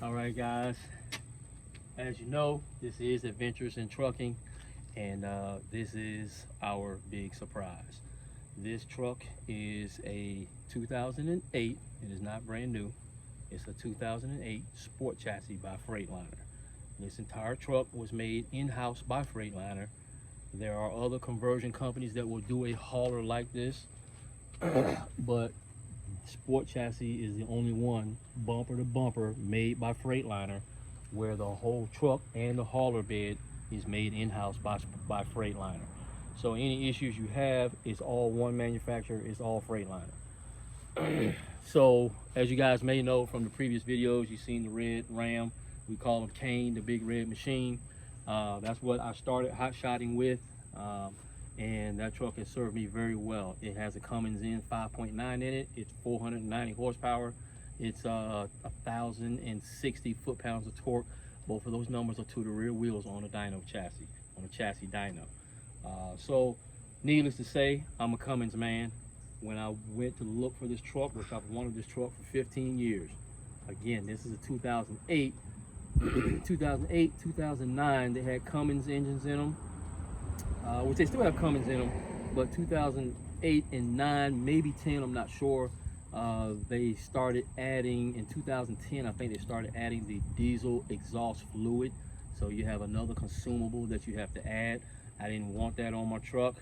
All right, guys. As you know, this is Adventures in Trucking, and this is our big surprise. This truck is a 2008. It is not brand new. It's a 2008 sport chassis by Freightliner. This entire truck was made in-house by Freightliner. There are other conversion companies that will do a hauler like this, but sport chassis is the only one bumper to bumper made by Freightliner, where the whole truck and the hauler bed is made in-house by Freightliner. So any issues you have, it's all one manufacturer, it's all Freightliner. So as you guys may know from the previous videos, you've seen the red Ram. We call him Kane, the big red machine. That's what I started hot-shotting with. And that truck has served me very well. It has a Cummins in 5.9 in it. It's 490 horsepower. It's 1,060 foot-pounds of torque. Both of those numbers are to the rear wheels on a dyno chassis, on a chassis dyno. So needless to say, I'm a Cummins man. When I went to look for this truck, which I've wanted this truck for 15 years. Again, this is a 2008. 2008, 2009, they had Cummins engines in them. Which they still have Cummins in them, but 2008 and 9, maybe 10, I'm not sure. They started adding, in 2010, I think they started adding the diesel exhaust fluid. So you have another consumable that you have to add. I didn't want that on my truck.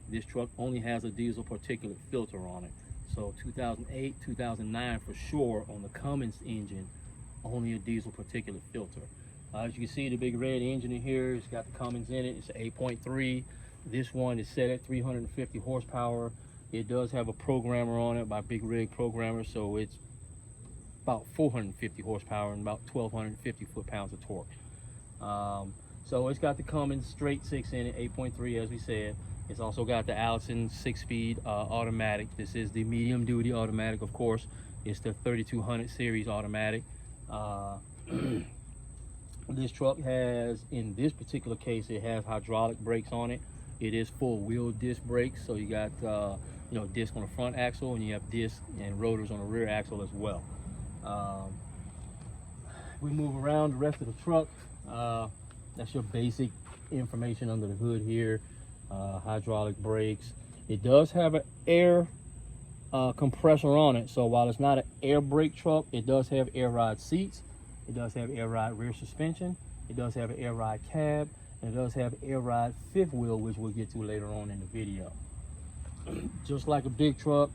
This truck only has a diesel particulate filter on it. So 2008, 2009 for sure on the Cummins engine, only a diesel particulate filter. As you can see, the big red engine in here, it's got the Cummins in it. It's an 8.3. This one is set at 350 horsepower. It does have a programmer on it by Big Rig Programmer, so it's about 450 horsepower and about 1,250 foot-pounds of torque. So it's got the Cummins straight 6 in it, 8.3 as we said. It's also got the Allison 6-speed automatic. This is the medium-duty automatic, of course. It's the 3200 series automatic. This truck has, in this particular case, it has hydraulic brakes on it. It is full wheel disc brakes, so you got disc on the front axle, and you have disc and rotors on the rear axle as well. We move around the rest of the truck. That's your basic information under the hood here. Hydraulic brakes. It does have an air compressor on it, so while it's not an air brake truck, it does have air ride seats. It does have air ride rear suspension. It does have an air ride cab. And it does have air ride fifth wheel, which we'll get to later on in the video. Just like a big truck,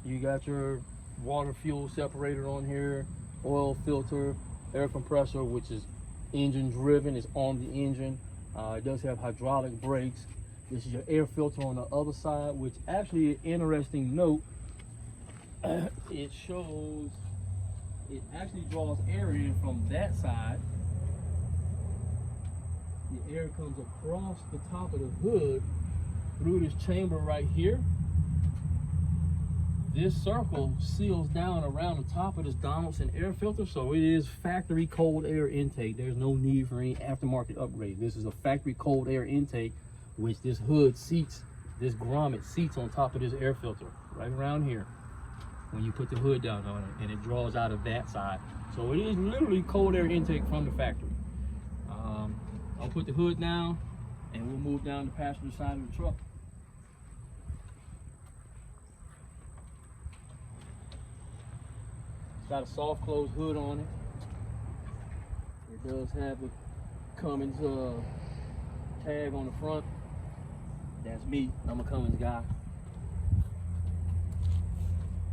you got your water fuel separator on here, oil filter, air compressor, which is engine driven, is on the engine. It does have hydraulic brakes. This is your air filter on the other side, which actually an interesting note, it shows it actually draws air in from that side. The air comes across the top of the hood through this chamber right here. This circle seals down around the top of this Donaldson air filter, so it is factory cold air intake. There's no need for any aftermarket upgrade. This is a factory cold air intake, which this hood seats, this grommet seats on top of this air filter right around here when you put the hood down on it, and it draws out of that side. So it is literally cold air intake from the factory. I'll put the hood down and we'll move down the passenger side of the truck. It's got a soft close hood on it. It does have the Cummins tag on the front. That's me, I'm a Cummins guy.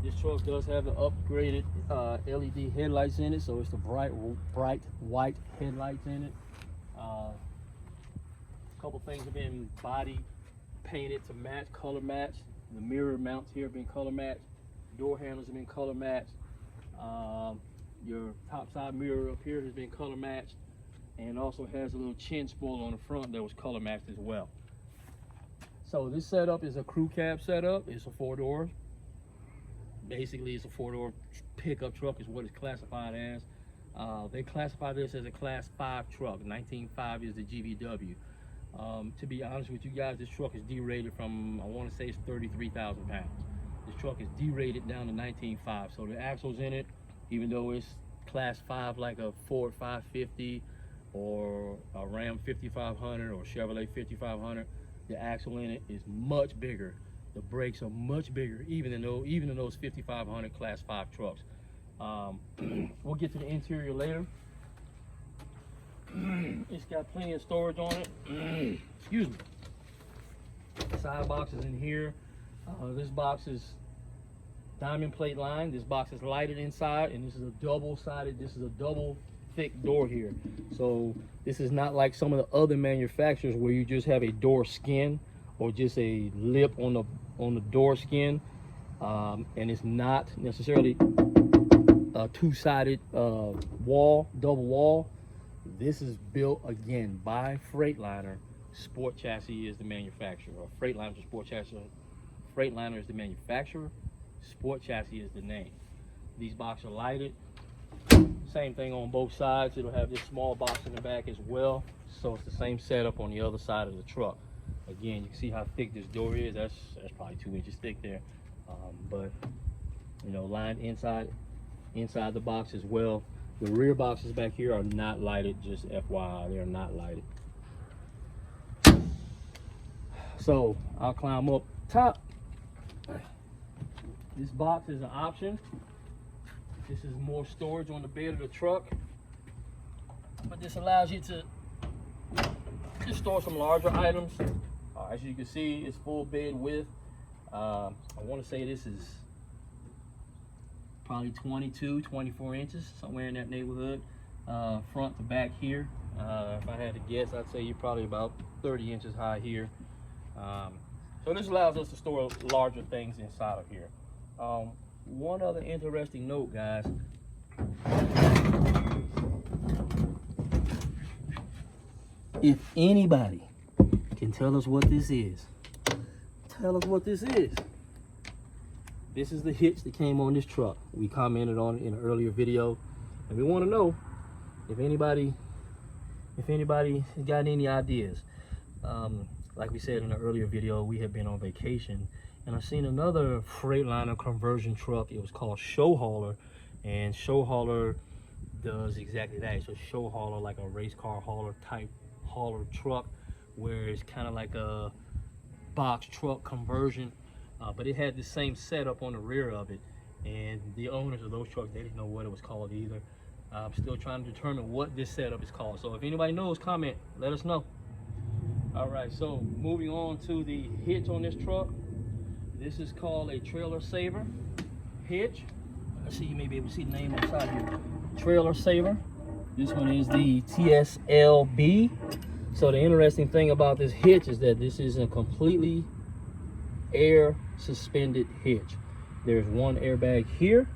This truck does have the upgraded LED headlights in it, so it's the bright white headlights in it. A couple things have been body painted to match, color match. The mirror mounts here have been color matched. Door handles have been color matched. Your top side mirror up here has been color matched, and also has a little chin spoiler on the front that was color matched as well. So this setup is a crew cab setup. It's a 4-door. Basically, it's a 4-door pickup truck is what it's classified as. They classify this as a class 5 truck. 19.5 is the GVW. To be honest with you guys, this truck is derated from, I want to say it's 33,000 pounds. This truck is derated down to 19.5. So the axles in it, even though it's class 5 like a Ford 550 or a Ram 5500 or Chevrolet 5500, the axle in it is much bigger. The brakes are much bigger, even in those 5500 class 5 trucks. We'll get to the interior later. It's got plenty of storage on it. Excuse me. Side boxes in here. This box is diamond plate line. This box is lighted inside, and this is a double thick door here. So this is not like some of the other manufacturers where you just have a door skin or just a lip on the door skin, and it's not necessarily a two-sided double wall. This is built again by Freightliner. Sport Chassis is the manufacturer. Freightliner is Sport Chassis. Freightliner is the manufacturer. Sport Chassis is the name. These boxes are lighted. Same thing on both sides. It'll have this small box in the back as well. So it's the same setup on the other side of the truck. Again, you can see how thick this door is. That's probably 2 inches thick there. But you know, lined inside the box as well. The rear boxes back here are not lighted, just FYI, they are not lighted. So I'll climb up top. This box is an option. This is more storage on the bed of the truck, but this allows you to just store some larger items. As you can see, it's full bed width. I want to say this is probably 22, 24 inches, somewhere in that neighborhood, front to back here. If I had to guess, I'd say you're probably about 30 inches high here. So this allows us to store larger things inside of here. One other interesting note, guys. If anybody can tell us what this is, tell us what this is. This is the hitch that came on this truck. We commented on it in an earlier video, and we want to know if anybody has got any ideas. Like we said in an earlier video, we had been on vacation, and I seen another Freightliner conversion truck. It was called Show Hauler, and Show Hauler does exactly that. It's a show hauler, like a race car hauler type hauler truck, where it's kind of like a box truck conversion. But it had the same setup on the rear of it, and the owners of those trucks, they didn't know what it was called either. I'm still trying to determine what this setup is called. So if anybody knows, comment, let us know. All right, so moving on to the hitch on this truck. This is called a trailer saver hitch. Let's see, you may be able to see the name on the side here. Trailer saver. This one is the TSLB. So the interesting thing about this hitch is that this is a completely air suspended hitch. There's one airbag here,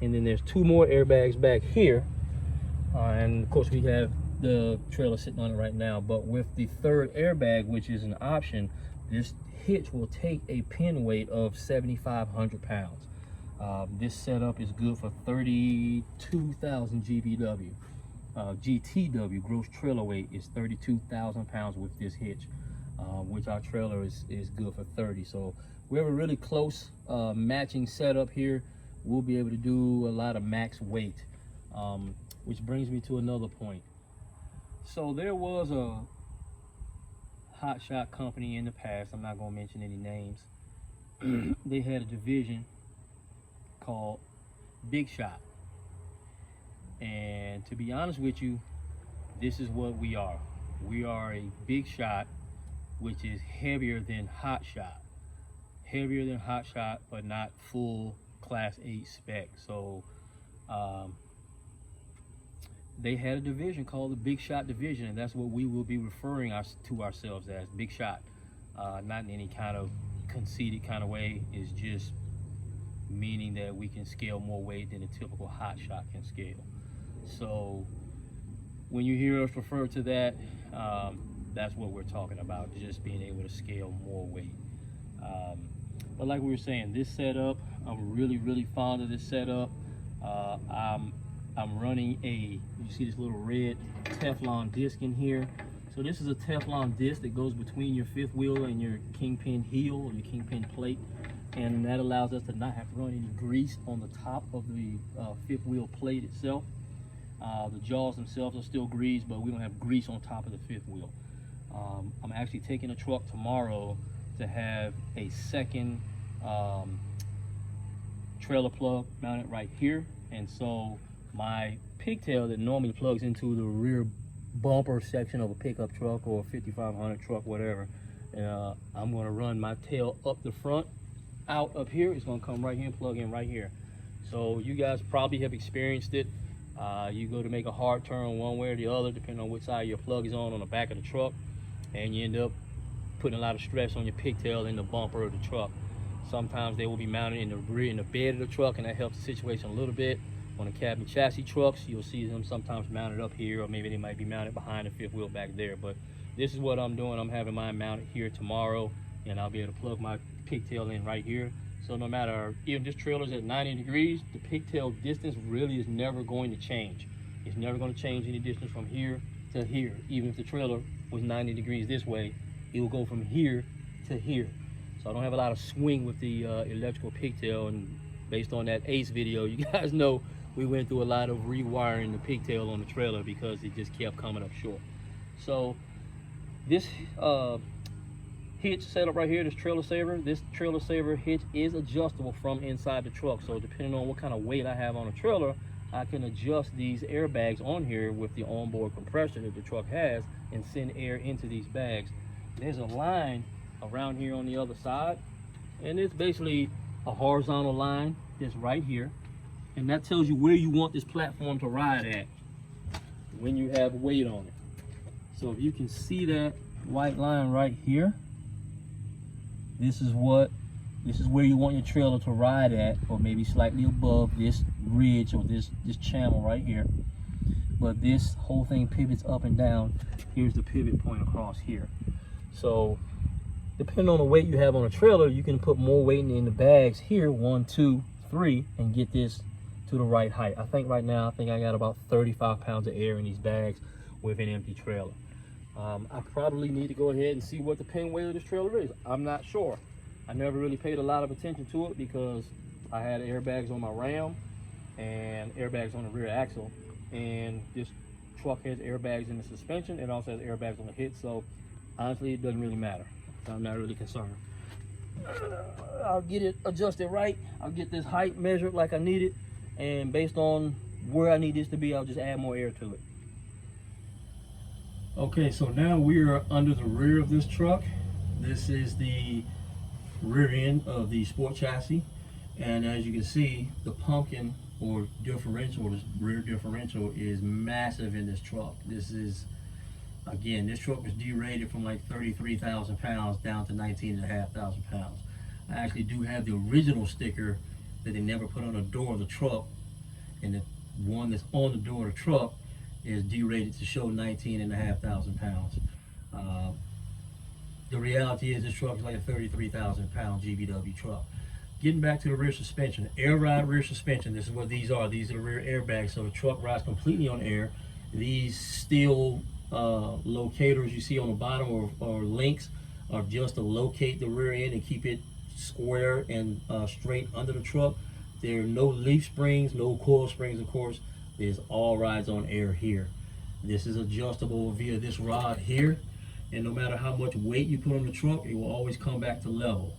and then there's 2 more airbags back here, and of course we have the trailer sitting on it right now. But with the 3rd airbag, which is an option, this hitch will take a pin weight of 7,500 pounds. This setup is good for 32,000 GVW. GTW, gross trailer weight, is 32,000 pounds with this hitch, which our trailer is good for 30. So we have a really close matching setup here. We'll be able to do a lot of max weight, which brings me to another point. So there was a Hotshot company in the past, I'm not going to mention any names. They had a division called Big Shot, and to be honest with you, this is what we are. We are a Big Shot, which is heavier than Hotshot. Heavier than Hotshot, but not full Class 8 spec. So they had a division called the Big Shot division, and that's what we will be referring to ourselves as, Big Shot. Not in any kind of conceited kind of way. It's just meaning that we can scale more weight than a typical Hotshot can scale. So when you hear us refer to that, that's what we're talking about, just being able to scale more weight. But like we were saying, this setup, I'm really fond of this setup. I'm running you see this little red Teflon disc in here. So this is a Teflon disc that goes between your 5th wheel and your kingpin heel, or your kingpin plate. and that allows us to not have to run any grease on the top of the fifth wheel plate itself. The jaws themselves are still greased, but we don't have grease on top of the fifth wheel. I'm actually taking a truck tomorrow to have a second trailer plug mounted right here, and so my pigtail that normally plugs into the rear bumper section of a pickup truck or a 5500 truck, whatever, I'm going to run my tail up the front, out up here. It's going to come right here and plug in right here. So you guys probably have experienced it. You go to make a hard turn one way or the other, depending on which side your plug is on the back of the truck, and you end up putting a lot of stress on your pigtail in the bumper of the truck. Sometimes they will be mounted in the rear, in the bed of the truck, and that helps the situation a little bit. On the cabin chassis trucks, you'll see them sometimes mounted up here, or maybe they might be mounted behind the fifth wheel back there. But this is what I'm doing. I'm having mine mounted here tomorrow, and I'll be able to plug my pigtail in right here. So no matter, even this trailer's at 90 degrees, the pigtail distance really is never going to change. It's never going to change any distance from here to here. Even if the trailer was 90 degrees this way, it will go from here to here. So I don't have a lot of swing with the electrical pigtail, and based on that ACE video, you guys know we went through a lot of rewiring the pigtail on the trailer because it just kept coming up short. So this hitch setup right here, this trailer saver hitch is adjustable from inside the truck. So depending on what kind of weight I have on a trailer, I can adjust these airbags on here with the onboard compressor that the truck has and send air into these bags. There's a line around here on the other side, and it's basically a horizontal line that's right here, and that tells you where you want this platform to ride at when you have weight on it. So if you can see that white line right here, this is where you want your trailer to ride at, or maybe slightly above this ridge or this channel right here. But this whole thing pivots up and down. Here's the pivot point across here. So depending on the weight you have on a trailer, you can put more weight in the bags here, 1, 2, 3, and get this to the right height. I think right now, I got about 35 pounds of air in these bags with an empty trailer. I probably need to go ahead and see what the pin weight of this trailer is. I'm not sure. I never really paid a lot of attention to it because I had airbags on my Ram and airbags on the rear axle, and this truck has airbags in the suspension. It also has airbags on the hitch, so honestly it doesn't really matter. I'm not really concerned. I'll get it adjusted right. I'll get this height measured like I need it, and based on where I need this to be, I'll just add more air to it. Okay, so now we are under the rear of this truck. This is the rear end of the sport chassis, and as you can see, the pumpkin or differential, this rear differential, is massive in this truck. This is, again, this truck was derated from like 33,000 pounds down to 19,500 pounds. I actually do have the original sticker that they never put on the door of the truck, and the one that's on the door of the truck is derated to show 19,500 pounds. The reality is this truck is like a 33,000 pound GVW truck. Getting back to the rear suspension, air ride rear suspension, this is what these are. These are the rear airbags, so the truck rides completely on air. These steel locators you see on the bottom, or links, are just to locate the rear end and keep it square and straight under the truck. There are no leaf springs, no coil springs, of course. There's all rides on air here. This is adjustable via this rod here, and no matter how much weight you put on the truck, it will always come back to level.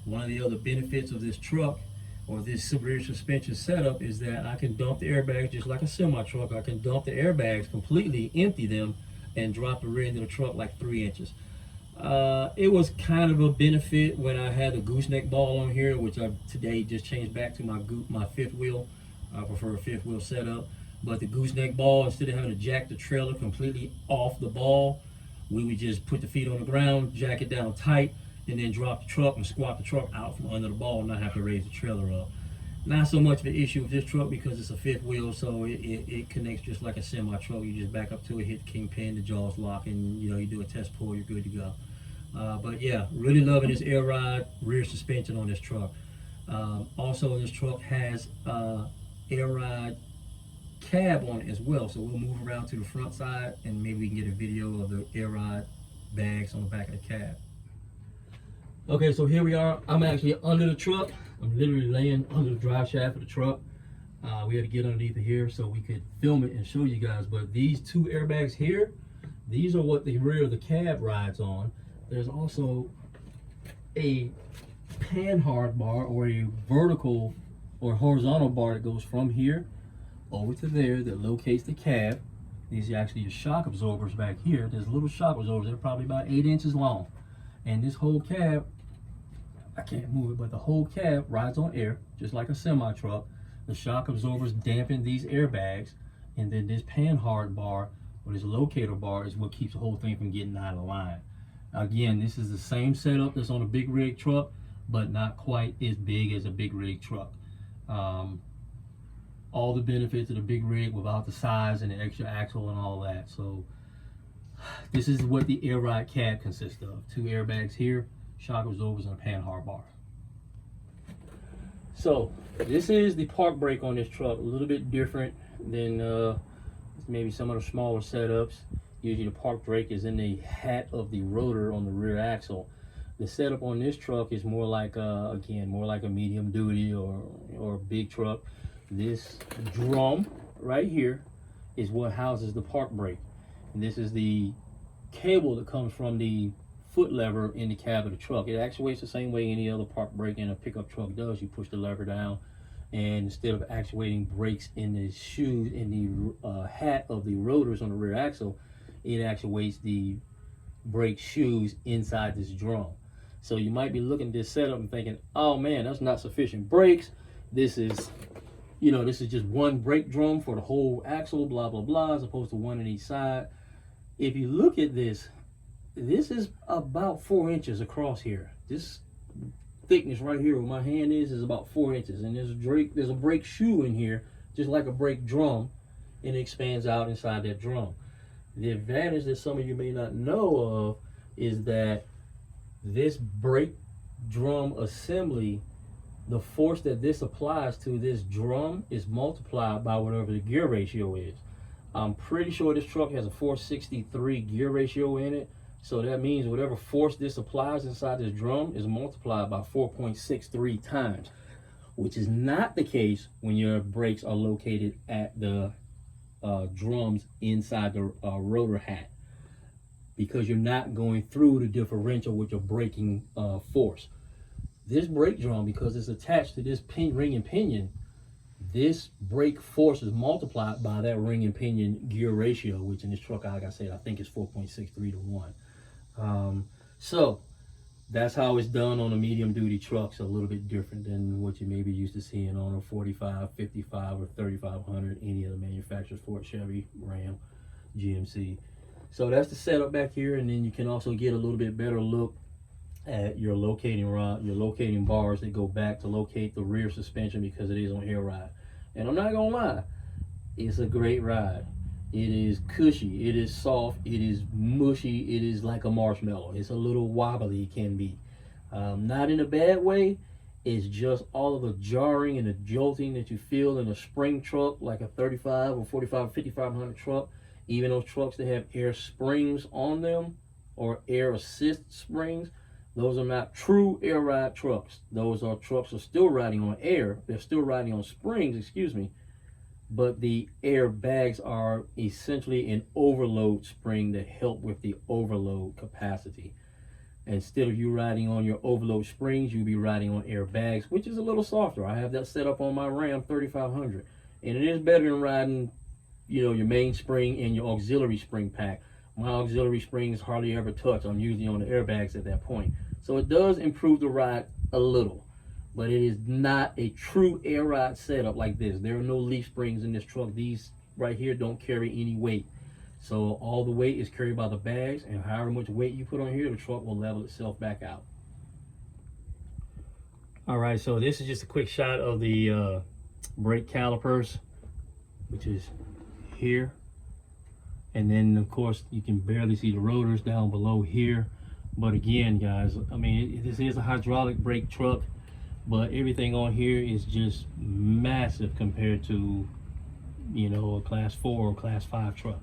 One of the other benefits of this truck, or this rear suspension setup, is that I can dump the airbags just like a semi truck. I can dump the airbags completely, empty them, and drop the rear end of the truck like 3 inches. It was kind of a benefit when I had the gooseneck ball on here, which I today just changed back to my fifth wheel. I prefer a fifth wheel setup. But the gooseneck ball, instead of having to jack the trailer completely off the ball, we would just put the feet on the ground, jack it down tight, and then drop the truck and squat the truck out from under the ball and not have to raise the trailer up. Not so much of an issue with this truck because it's a fifth wheel, so it connects just like a semi truck. You just back up to it, hit the kingpin, the jaws lock, and you do a test pull, you're good to go. But yeah, really loving this air ride rear suspension on this truck. Also, this truck has air ride cab on it as well, so we'll move around to the front side and maybe we can get a video of the air ride bags on the back of the cab. Okay, so here we are. I'm actually under the truck. I'm literally laying under the drive shaft of the truck. We had to get underneath of here so we could film it and show you guys. But these two airbags here, these are what the rear of the cab rides on. There's also a panhard bar, or a vertical or horizontal bar that goes from here over to there that locates the cab. These are actually your shock absorbers back here. There's little shock absorbers. They're probably about 8 inches long. And this whole cab, I can't move it, but the whole cab rides on air, just like a semi truck. The shock absorbers dampen these airbags, and then this panhard bar, or this locator bar, is what keeps the whole thing from getting out of line. Again, this is the same setup that's on a big rig truck, but not quite as big as a big rig truck. All the benefits of the big rig without the size and the extra axle and all that. So this is what the air ride cab consists of. 2 airbags here, shock absorbers, and a panhard bar. So this is the park brake on this truck. A little bit different than maybe some of the smaller setups. Usually the park brake is in the hat of the rotor on the rear axle. The setup on this truck is more like again, more like a medium duty or big truck. This drum right here is what houses the park brake. And this is the cable that comes from the foot lever in the cab of the truck. It actuates the same way any other park brake in a pickup truck does. You push the lever down, and instead of actuating brakes in the shoes, in the hat of the rotors on the rear axle, it actuates the brake shoes inside this drum. So you might be looking at this setup and thinking, oh man, that's not sufficient brakes. This is, you know, this is just one brake drum for the whole axle, blah, blah, blah, as opposed to one on each side. If you look at this, this is about 4 inches across here. This thickness right here where my hand is about 4 inches. And there's a brake shoe in here, just like a brake drum, and it expands out inside that drum. The advantage that some of you may not know of is that this brake drum assembly, the force that this applies to this drum is multiplied by whatever the gear ratio is. I'm pretty sure this truck has a 463 gear ratio in it. So that means whatever force this applies inside this drum is multiplied by 4.63 times, which is not the case when your brakes are located at the drums inside the rotor hat, because you're not going through the differential with your braking force. This brake drum, because it's attached to this ring and pinion, this brake force is multiplied by that ring and pinion gear ratio, which in this truck, like I said, I think it's 4.63 to 1. So that's how it's done on a medium duty trucks. A little bit different than what you may be used to seeing on a 45, 55, or 3500, any other manufacturers, Ford, Chevy, Ram, GMC. So that's the setup back here, and then you can also get a little bit better look at your locating rod, your locating bars that go back to locate the rear suspension, because it is on air ride. And I'm not gonna lie, it's a great ride. It is cushy, it is soft, it is mushy, it is like a marshmallow. It's a little wobbly, it can be. Not in a bad way. It's just all of the jarring and the jolting that you feel in a spring truck, like a 35 or 45, 5500 truck. Even those trucks that have air springs on them, or air assist springs, those are not true air ride trucks. Those are trucks that are still riding on air. They're still riding on springs, excuse me. But the airbags are essentially an overload spring that help with the overload capacity. Instead of you riding on your overload springs, you'll be riding on airbags, which is a little softer. I have that set up on my Ram 3500. And it is better than riding, you know, your main spring and your auxiliary spring pack. My auxiliary springs hardly ever touch. I'm usually on the airbags at that point. So it does improve the ride a little, but it is not a true air ride setup like this. There are no leaf springs in this truck. These right here don't carry any weight. So all the weight is carried by the bags, and however much weight you put on here, the truck will level itself back out. All right, so this is just a quick shot of the brake calipers, which is here. And then of course you can barely see the rotors down below here. But again, guys, I mean, this is a hydraulic brake truck, but everything on here is just massive compared to, you know, a class 4 or class 5 truck.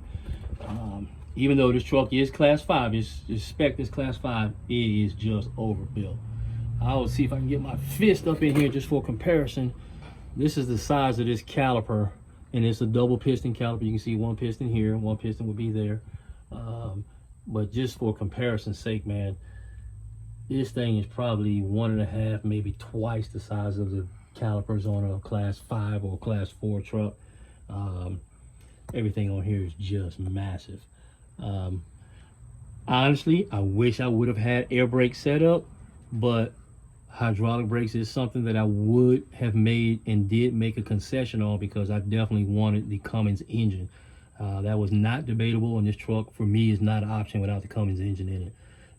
Even though this truck is class 5, its spec is class 5, it is just overbuilt. I'll see if I can get my fist up in here just for comparison. This is the size of this caliper, and it's a double piston caliper. You can see one piston here, one piston would be there. But just for comparison's sake, man, this thing is probably 1.5, maybe twice the size of the calipers on a class 5 or class 4 truck. Everything on here is just massive. Honestly, I wish I would have had air brake set up, but hydraulic brakes is something that I would have made and did make a concession on, because I definitely wanted the Cummins engine. That was not debatable, and this truck for me is not an option without the Cummins engine in it.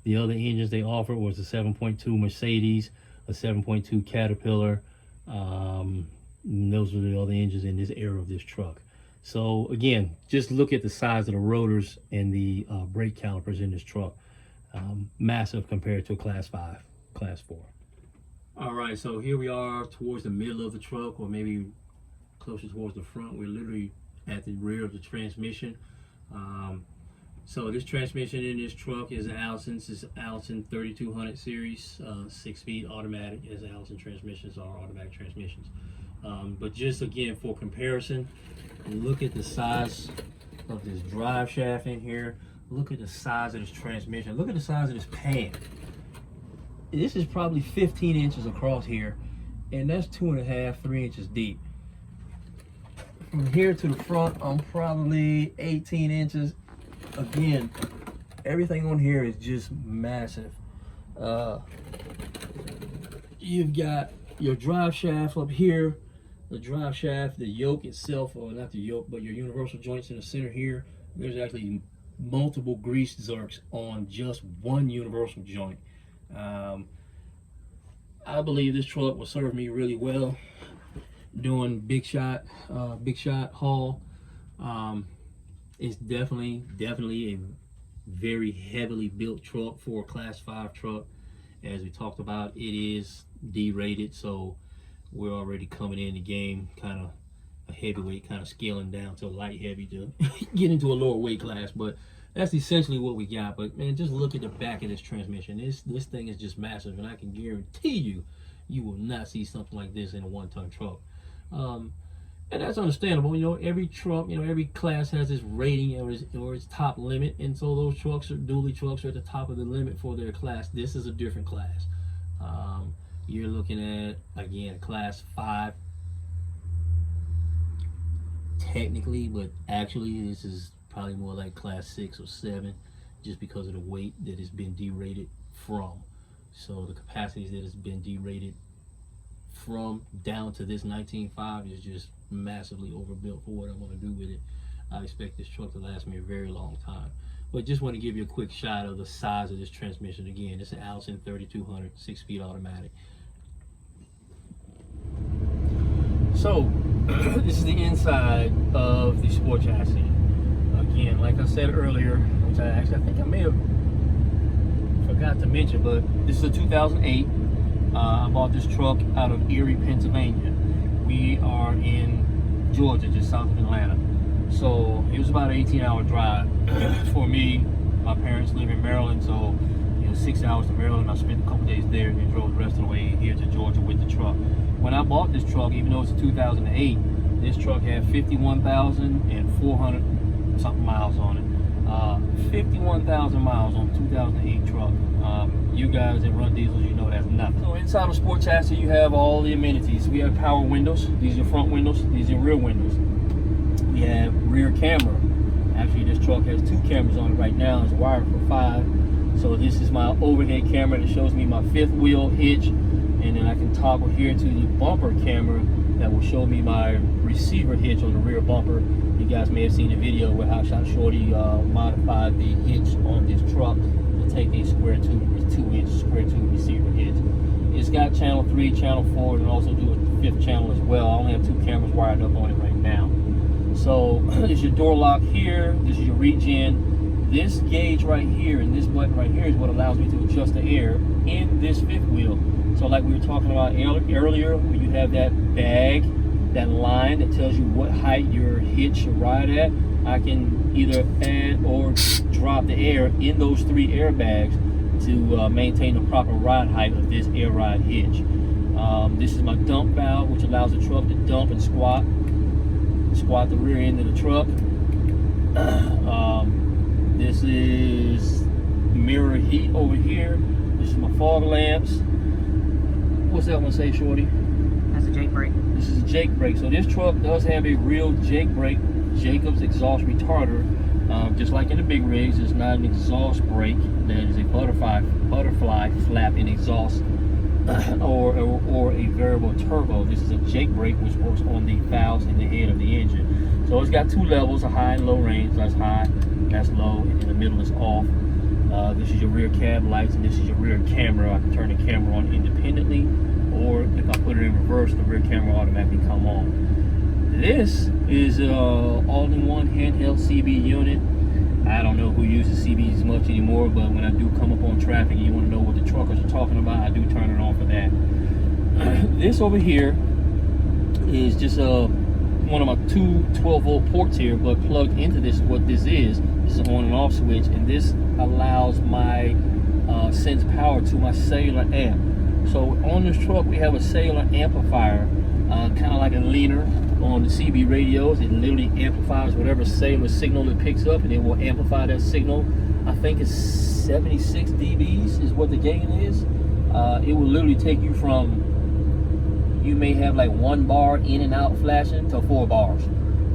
The other engines they offered was a 7.2 Mercedes, a 7.2 Caterpillar. Those were the other engines in this era of this truck. So again, just look at the size of the rotors and the brake calipers in this truck. Massive compared to a class 5, class 4. All right, so here we are towards the middle of the truck, or maybe closer towards the front. We're literally at the rear of the transmission. So this transmission in this truck is Allison's. It's Allison 3200 series, 6-speed automatic, as Allison transmissions are automatic transmissions. But just again, for comparison, look at the size of this drive shaft in here. Look at the size of this transmission. Look at the size of this pan. This is probably 15 inches across here, and that's 2.5, 3 inches deep. From here to the front, I'm probably 18 inches. Again, everything on here is just massive. You've got your drive shaft up here, the drive shaft, the yoke itself, or not the yoke, but your universal joints in the center here. There's actually multiple grease zerks on just one universal joint. I believe this truck will serve me really well doing big shot haul. It's definitely a very heavily built truck for a class 5 truck. As we talked about, it is D-rated, so we're already coming in the game kind of a heavyweight, kind of scaling down to a light heavy to get into a lower weight class. But that's essentially what we got. But man, just look at the back of this transmission. This thing is just massive, and I can guarantee you will not see something like this in a 1-ton truck. And that's understandable. You know, every truck, you know, every class has its rating or its top limit, and so those trucks are dually trucks are at the top of the limit for their class. This is a different class. You're looking at, again, class 5 technically, but actually this is probably more like class 6 or 7, just because of the weight that has been derated from. So the capacities that has been derated from down to this 19.5 is just massively overbuilt for what I want to do with it. I expect this truck to last me a very long time. But just want to give you a quick shot of the size of this transmission. Again, it's an Allison 3200 6-speed automatic. So this is the inside of the sport chassis. Again, like I said earlier, which I think I may have forgot to mention, but this is a 2008. I bought this truck out of Erie, Pennsylvania. We are in Georgia, just south of Atlanta. So it was about an 18-hour drive for me. My parents live in Maryland, so 6 hours to Maryland. I spent a couple days there and then drove the rest of the way here to Georgia with the truck. When I bought this truck, even though it's a 2008, this truck had 51,400 something miles on it. 51,000 miles on a 2008 truck. You guys that run diesels, you know that's nothing. So inside the sport chassis, you have all the amenities. We have power windows. These are front windows. These are rear windows. We have rear camera. Actually, this truck has 2 cameras on it right now. It's wired for 5. So this is my overhead camera that shows me my 5th wheel hitch, and then I can toggle here to the bumper camera that will show me my receiver hitch on the rear bumper. You guys may have seen a video where Hotshot Shorty modified the hitch on this truck to take a square tube, 2-inch square tube receiver hitch. It's got channel 3, channel 4, and also do a 5th channel as well. I only have 2 cameras wired up on it right now. So this is your door lock here. This is your regen. This gauge right here and this button right here is what allows me to adjust the air in this 5th wheel. So like we were talking about earlier, when you have that bag, that line that tells you what height your hitch should ride at, I can either add or drop the air in those 3 airbags to maintain the proper ride height of this air ride hitch. This is my dump valve, which allows the truck to dump and squat the rear end of the truck. This is mirror heat over here. This is my fog lamps. What's that one say, Shorty? That's a Jake brake. This is a Jake brake. So this truck does have a real Jake brake, Jacobs exhaust retarder. Just like in the big rigs, it's not an exhaust brake. That is a butterfly flap in exhaust or a variable turbo. This is a Jake brake, which works on the valves in the head of the engine. So it's got two levels, a high and low range. That's high, that's low, and in the middle is off. This is your rear cab lights, and this is your rear camera. I can turn the camera on independently, or if I put it in reverse, the rear camera automatically come on. This is an all-in-one handheld CB unit. I don't know who uses CBs much anymore, but when I do come up on traffic and you want to know what the truckers are talking about, I do turn it on for that. This over here is just one of my two 12-volt ports here, but plugged into this, what this is an on and off switch, and this allows my sends power to my cellular amp. So on this truck we have a cellular amplifier, kind of like a leaner on the CB radios. It literally amplifies whatever cellular signal it picks up, and it will amplify that signal. I think it's 76 dBs is what the gain is. It will literally take you from, you may have like 1 bar in and out flashing to 4 bars.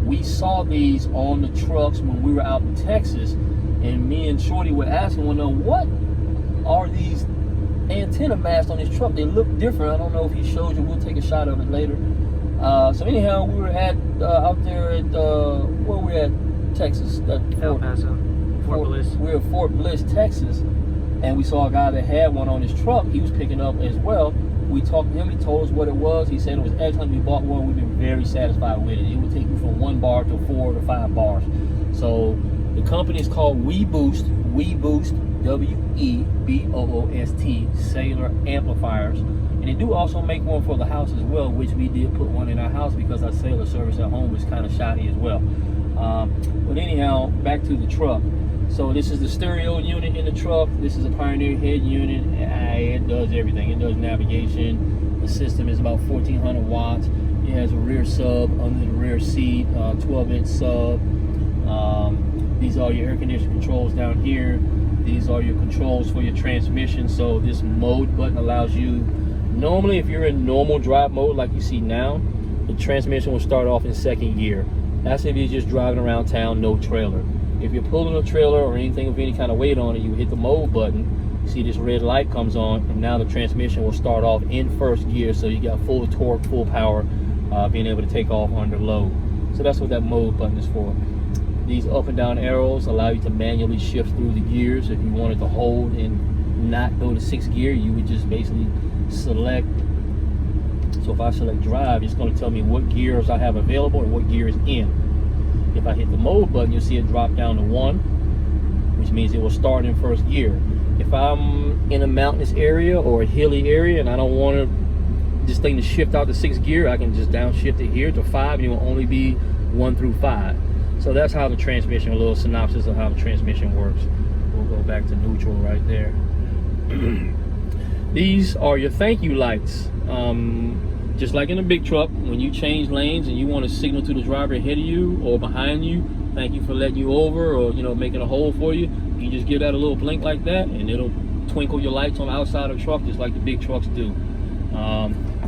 We saw these on the trucks when we were out in Texas, and me and Shorty were asking, well, what are these antenna masts on this truck? They look different. I don't know if he showed you. We'll take a shot of it later. So anyhow, we were at out there at where we at, Texas, El Paso, Fort Bliss. We were at Fort Bliss, Texas, and we saw a guy that had one on his truck. He was picking up as well. We talked to him. He told us what it was. He said it was excellent. We bought one. We've been very satisfied with it. It would take you from 1 bar to 4 to 5 bars. So the company is called WeBoost. WeBoost, W-E-B-O-O-S-T, cellular amplifiers. And they do also make one for the house as well, which we did put one in our house because our cellular service at home was kind of shoddy as well. But anyhow, back to the truck. So this is the stereo unit in the truck. This is a Pioneer head unit. It does everything. It does navigation. The system is about 1400 watts. It has a rear sub under the rear seat, 12-inch sub. These are your air conditioning controls down here. These are your controls for your transmission. So this mode button allows you, normally if you're in normal drive mode like you see now, the transmission will start off in 2nd gear. That's if you're just driving around town, no trailer. If you're pulling a trailer or anything with any kind of weight on it, you hit the mode button. You see this red light comes on, and now the transmission will start off in 1st gear, so you got full torque, full power, being able to take off under load. So that's what that mode button is for. These up and down arrows allow you to manually shift through the gears. If you wanted to hold and not go to 6th gear, you would just basically select. So if I select drive, it's going to tell me what gears I have available and what gear is in. If I hit the mode button, you'll see it drop down to 1, which means it will start in 1st gear. If I'm in a mountainous area or a hilly area and I don't want this thing to shift out to 6th gear, I can just downshift it here to 5, and it will only be 1 through 5. So that's how the transmission, a little synopsis of how the transmission works. We'll go back to neutral right there. These are your thank you lights. Just like in a big truck, when you change lanes and you want to signal to the driver ahead of you or behind you, thank you for letting you over, or making a hole for you, you just give that a little blink like that, and it'll twinkle your lights on the outside of the truck just like the big trucks do.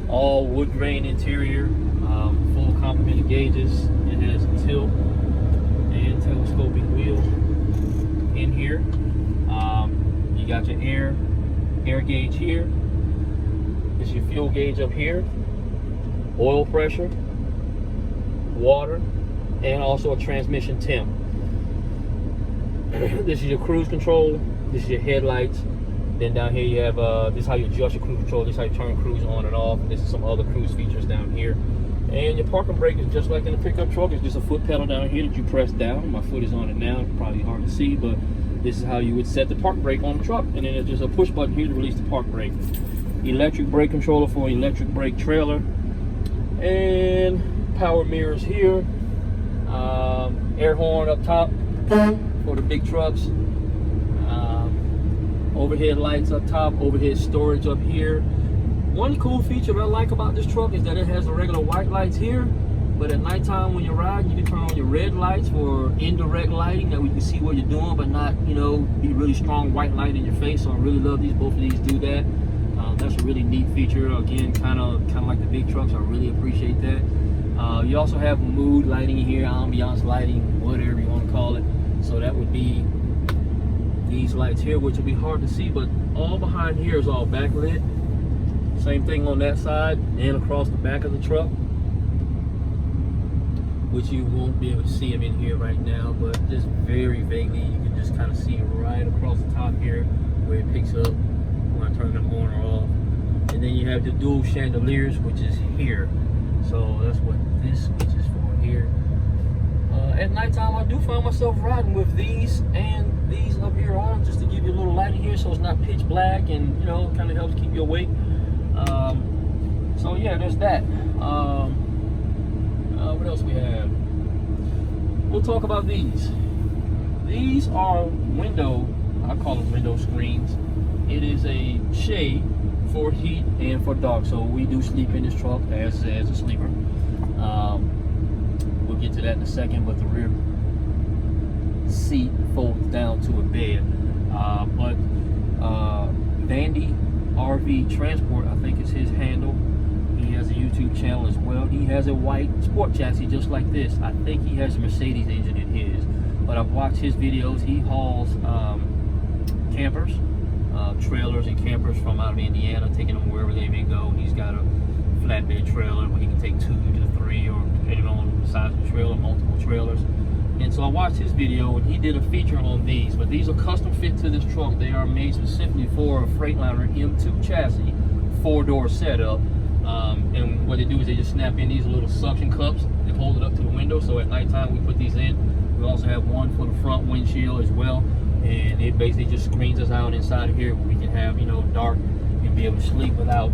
All wood grain interior, full complement of gauges. It has tilt and telescoping wheels in here. You got your air gauge here. This is your fuel gauge up here. Oil pressure, water, and also a transmission temp. This is your cruise control. This is your headlights. Then down here you have this is how you adjust your cruise control. This is how you turn cruise on and off. This is some other cruise features down here. And your parking brake is just like in a pickup truck. It's just a foot pedal down here that you press down. My foot is on it now. It's probably hard to see, but this is how you would set the park brake on the truck. And then there's just a push button here to release the park brake. Electric brake controller for an electric brake trailer. And power mirrors here. Air horn up top for the big trucks. Overhead lights up top, overhead storage up here. One cool feature that I like about this truck is that it has the regular white lights here, but at nighttime when you're riding, you can turn on your red lights for indirect lighting, that we can see what you're doing, but not, you know, be really strong white light in your face. So I really love these. Both of these do that. That's a really neat feature. Again, kind of like the big trucks. I really appreciate that. You also have mood lighting here, ambiance lighting, whatever you want to call it. So that would be these lights here, which will be hard to see, but all behind here is all backlit. Same thing on that side and across the back of the truck, which you won't be able to see them in here right now, but just very vaguely you can just kind of see right across the top here where it picks up when I turn them on or off. And then you have the dual chandeliers, which is here. So that's what this switch is for here. At nighttime, I do find myself riding with these and these up here on, just to give you a little light in here so it's not pitch black, and you know, kind of helps keep you awake. So yeah, there's that. What else we have? We'll talk about these. These are window, I call them window screens. It is a shade for heat and for dark. So we do sleep in this truck as a sleeper. We'll get to that in a second, but the rear seat folds down to a bed. But Vandy RV Transport, I think is his handle. He has a YouTube channel as well. He has a white sport chassis just like this. I think he has a Mercedes engine in his, but I've watched his videos. He hauls campers, trailers and campers from out of Indiana, taking them wherever they may go. He's got a flatbed trailer where he can take 2 to 3, or depending on the size of the trailer, multiple trailers. And so I watched his video, and he did a feature on these, but these are custom fit to this truck. They are made specifically for a Freightliner M2 chassis, 4-door setup. And what they do is they just snap in these little suction cups and hold it up to the window. So at nighttime we put these in. We also have one for the front windshield as well, and it basically just screens us out inside of here. We can have, you know, dark and be able to sleep without,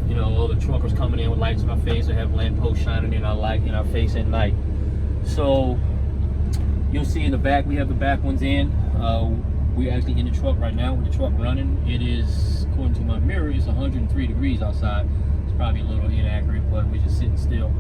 you know, all the truckers coming in with lights in our face, or have lampposts shining in our face at night. So you'll see in the back, we have the back ones in. We're actually in the truck right now with the truck running. It is, according to my mirror, it's 103 degrees outside. It's probably a little inaccurate, but we're just sitting still.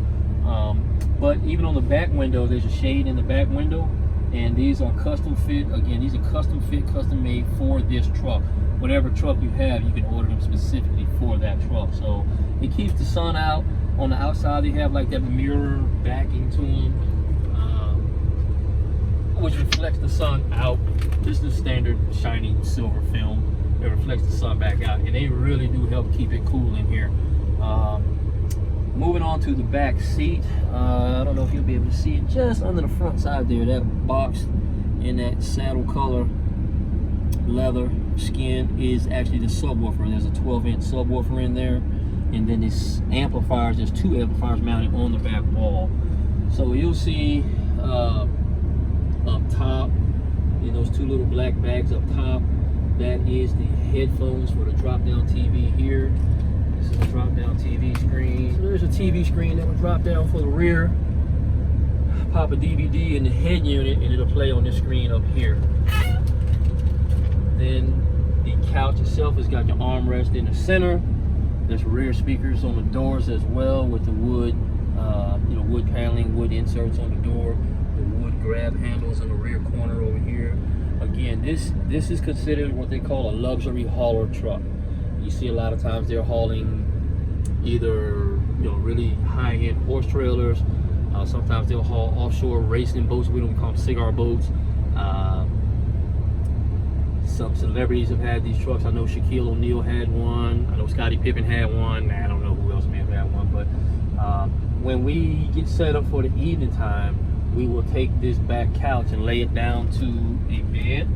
But even on the back window, there's a shade in the back window, and these are custom fit. Again, these are custom fit, custom made for this truck. Whatever truck you have, you can order them specifically for that truck. So it keeps the sun out. On the outside, they have like that mirror backing to them, which reflects the sun out. This is the standard shiny silver film that reflects the sun back out, and they really do help keep it cool in here. Moving on to the back seat, I don't know if you'll be able to see it just under the front side there. That box in that saddle color leather skin is actually the subwoofer. There's a 12-inch subwoofer in there, and then this amplifiers, there's 2 amplifiers mounted on the back wall. So you'll see up top in those 2 little black bags up top, that is the headphones for the drop-down TV here. This is a drop-down TV screen. So there's a TV screen that will drop down for the rear. Pop a DVD in the head unit, and it'll play on this screen up here. Then the couch itself has got your armrest in the center. There's rear speakers on the doors as well, with the wood, wood paneling, wood inserts on the door, the wood grab handles in the rear corner over here. Again, this is considered what they call a luxury hauler truck. You see a lot of times they're hauling either, you know, really high-end horse trailers. Sometimes they'll haul offshore racing boats. We don't call them cigar boats. Some celebrities have had these trucks. I know Shaquille O'Neal had one. I know Scottie Pippen had one. I don't know who else may have had one. But when we get set up for the evening time, we will take this back couch and lay it down to a bed,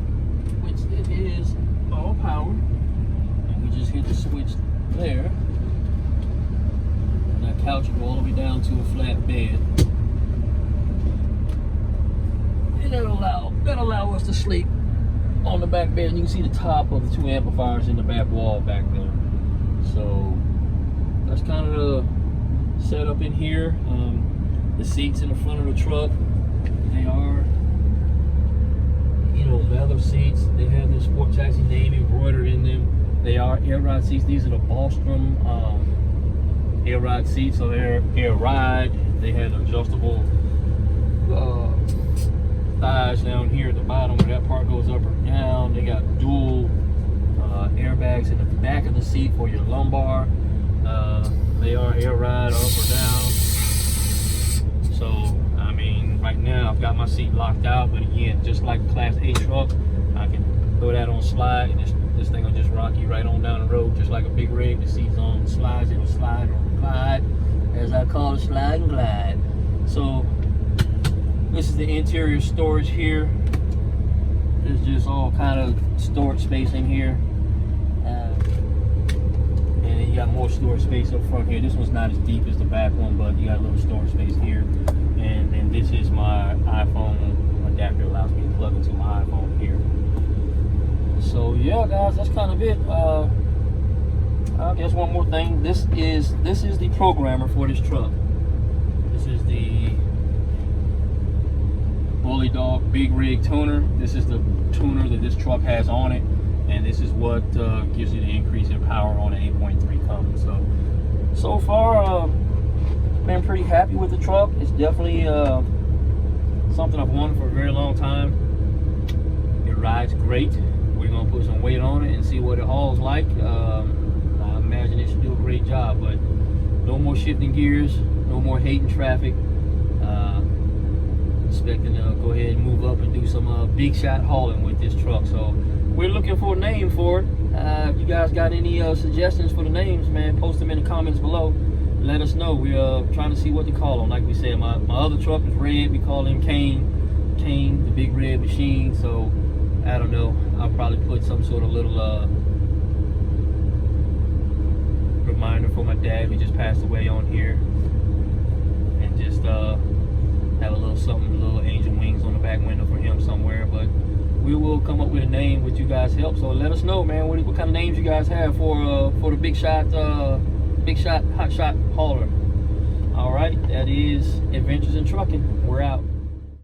which it is all powered. And we just hit the switch there. And that couch will go all the way down to a flat bed. And that'll allow us to sleep on the back bed. And you can see the top of the 2 amplifiers in the back wall back there. So that's kind of the setup in here. The seats in the front of the truck, they are, you know, leather. leather seats. They have the sport chassis name embroidered in them. They are air ride seats. These are the Bostrom air ride seats, so they're air ride. They have adjustable thighs down here at the bottom where that part goes up or down. They got dual airbags in the back of the seat for your lumbar. They are air ride up or down. So I mean, right now I've got my seat locked out, but again, just like a Class A truck, I can throw that on slide, and this thing will just rock you right on down the road, just like a big rig. The seat's on slides, it'll slide or glide, as I call it, slide and glide. So this is the interior storage here. There's just all kind of storage space in here. And then you got more storage space up front here. This one's not as deep as the back one, but you got a little storage space here. And then this is my iPhone adapter, allows me to plug into my iPhone here. So yeah, guys, that's kind of it. I guess one more thing. This is the programmer for this truck. This is the Bully Dog Big Rig tuner. This is the tuner that this truck has on it, and this is what gives you the increase in power on an 8.3 Cummins. So far, been pretty happy with the truck. It's definitely something I've wanted for a very long time. It rides great. We're gonna put some weight on it and see what it hauls like. I imagine it should do a great job, but no more shifting gears, no more hating traffic. Expecting to go ahead and move up and do some big shot hauling with this truck. So we're looking for a name for it. If you guys got any suggestions for the names, man, post them in the comments below. Let us know. We're trying to see what to call them. Like we said, my other truck is red. We call him Kane, the big red machine. So I don't know. I'll probably put some sort of little reminder for my dad who just passed away on here, and just have a little something, little angel wings on the back window for him somewhere. But we will come up with a name with you guys' help. So let us know, man, what kind of names you guys have for the big shot hot shot hauler. All right, that is Adventures in Trucking. We're out.